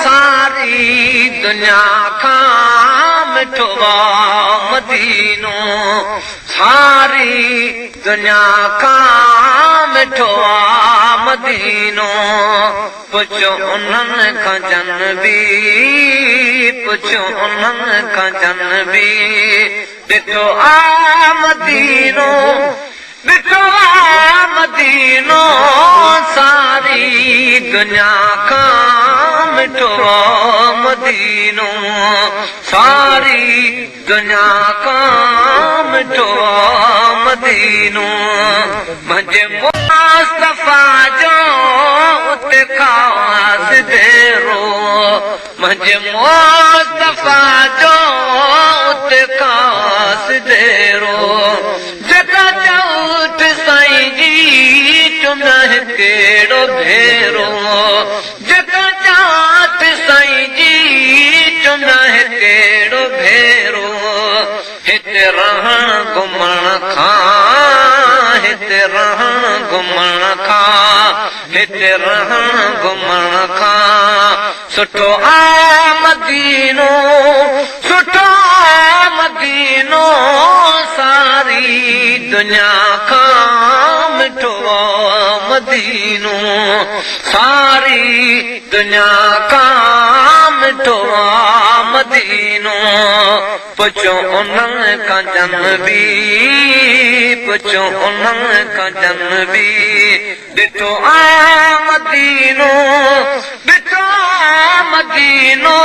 सारी दुनिया का मिठवा मदीनो सारी दुनिया का मिठवा मदीनो पुछो उन्हनि खां जनबी पुछो उन्हनि खां जनबी ॾिठो आ मदीनो ॾिठो आ मदीनो सारी दुनिया का मिठवा मदीनो सारी दुनिया का मिठवा मदीनो मुंहिंजे मुस्तफा जो उते खास देरो मुंहिंजे मुस्तफा जो उते खास देरो जॻह चौथ साईं जी चुनाह कहिड़ो भेरो जॻह चौथ साईं जी चुनाह कहिड़ो भेरो हिते रहण घुमण खां हिते रहण घुमण खां हिते रहण घुमण खां सुठो आ मदीनो सुठो आ मदीनो सारी दुनिया का मिठवा मदीनो सारी दुनिया का मिठवा मदीनो पुछो उन्हनि खां जनबी पुछो उन्हनि खां जनबी ॾिठो आ मदीनो ॾिठो आ मदीनो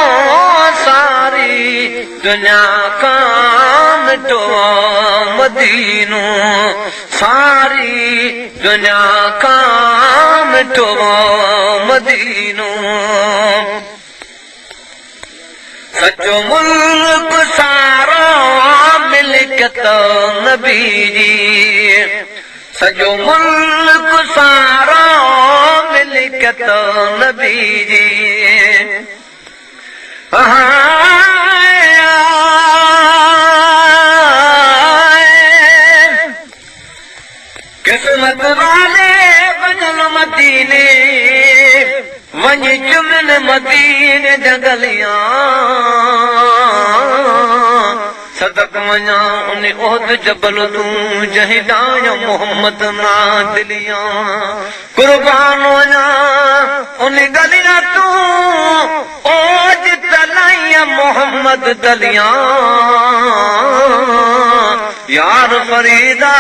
सारी दुनिया का मिठवा मदीनो सारी दुनिया का मिठवा मदीनो सचो मुल्क सारो मिल्कियत नबी जी सजो मुल्क सारो मिल्कियत नबी जी किस्मत वाले वञन मदीने वञी चुमन मदीने जगलियां सदक वञा उन ओद जबल तूं जहीं ॾांहुं मोहम्मद ना दिलियां कुर्बान वञा उन गलियां तूं ओज तलाइया मोहम्मद दलियां यार फरीदा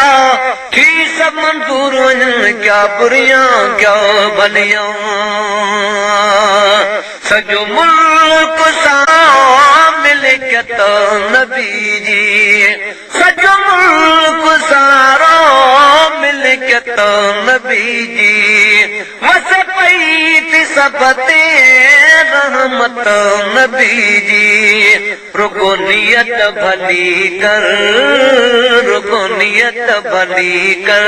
थी सब मंजूर वञनि क्या बुरियां क्या भलियां सॼो मुल्क सां मिल्कियत नबी जी सॼो मुल्क सारो मिल्कियत नबी जी वस पई थी सभ ते रहमत नबी जी रुगो नियत भली कर रुगो नियत भली कर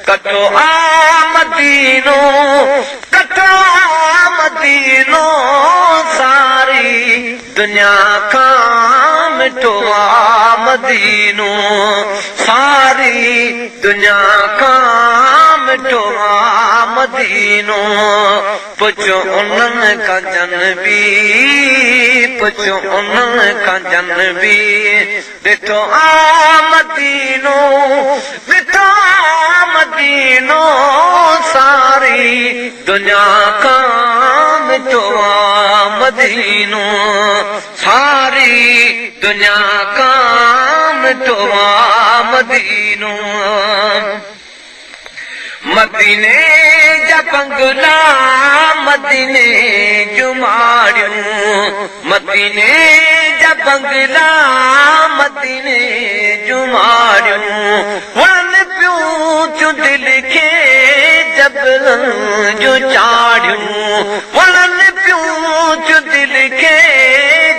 कठो आ मदीनो कठो आ मदीनो सारी दुनिया का मिठवा मदीनो सारी दुनिया का मिठवा मदीनो पुछो उन्हनि खां जनबी पुछो उन्हनि खां जनबी ॾिठो आ मदीनो ॾिठो आ मदीनो सारी दुनिया का मिठवा मदीनो सारी दुनिया का मिठवा मदीनो मदीने जा बंगला मदीने जुमाड़ियूं मदीने जा बंगला मदीने जुमाड़ियूं वण पियूं चूं दिलि खे जबलनि जो चाढ़ियूं वण पियूं चूं दिलि खे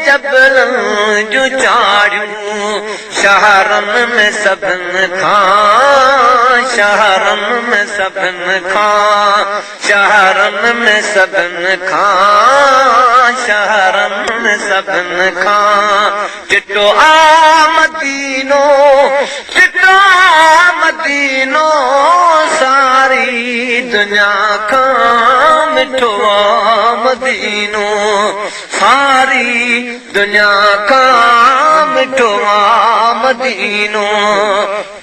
जबलनि जो चाढ़ियूं शहरनि में सभिनि खां शहरनि में सभिनि खां शहरनि में सभिनि खां शहरनि में सभिनि खां चिट्टो आ मदीनो चिट्टो आ मदीनो सारी दुनिया का मिठो मदीनो सारी दुनिया का मिठो मदीनो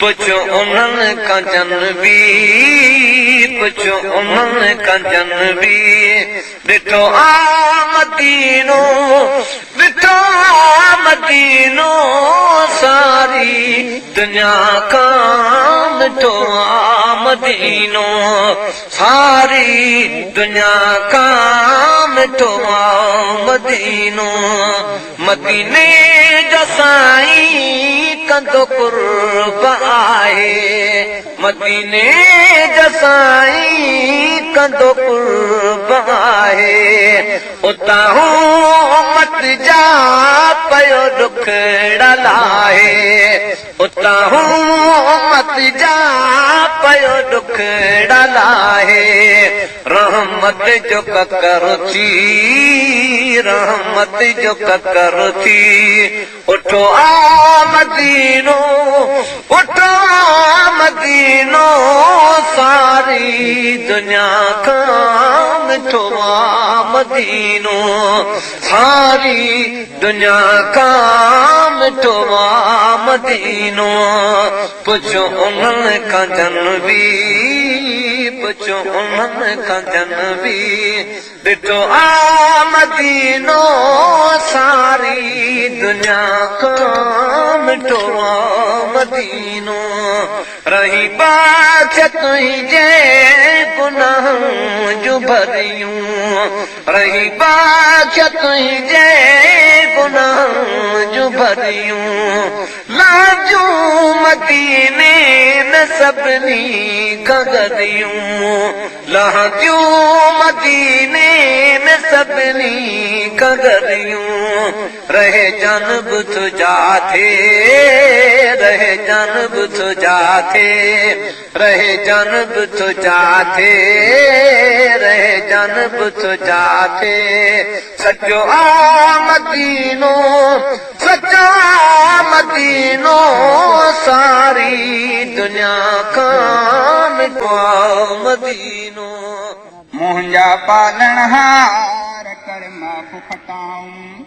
पुछो उन्हनि का जनबी पुछो उन्हनि का जनबी ॾिठो मदीनो ॾिठो मदीनो सारी दुनिया का मिठो मदीनो सारी दुनिया का मिठो मदीनो मदीने जो साईं कंदो कुर्ब आहे मदीने जो साईं कंदो कुर्ब आहे उतां मत जा पयो ॾुखड़ा लाहे उतां मत जा पयो ॾुखड़ा लाहे रहमत जो ककर थी रहमत जो ककर थी उठो मदीनो उठो मदीनो सारी दुनिया का मिठो मदीनो सारी दुनिया का मिठो मदीनो पुछो उन्हनि का जनबी पुछो उन्हनि का जनबी ॾिठो मदीनो सारी दुनिया का मिठो मदीनो रही बात तुझे गुनाह जो भरियूं रही बात तुझे गुनाह जो भरियूं लाजू मदीने न सभिनी गगरियूं लाजू मदीने न सभिनी गगरियूं रहे जनब तुझा थे रहे जनब तुझा थे रहे जनब तुझा थे रहे जनब तुझा थे सचो मदीनो सचो मदीनो सारी दुनिया का मिठो मदीनो मुंहिंजा पालणहार कर माफ़ खटाऊं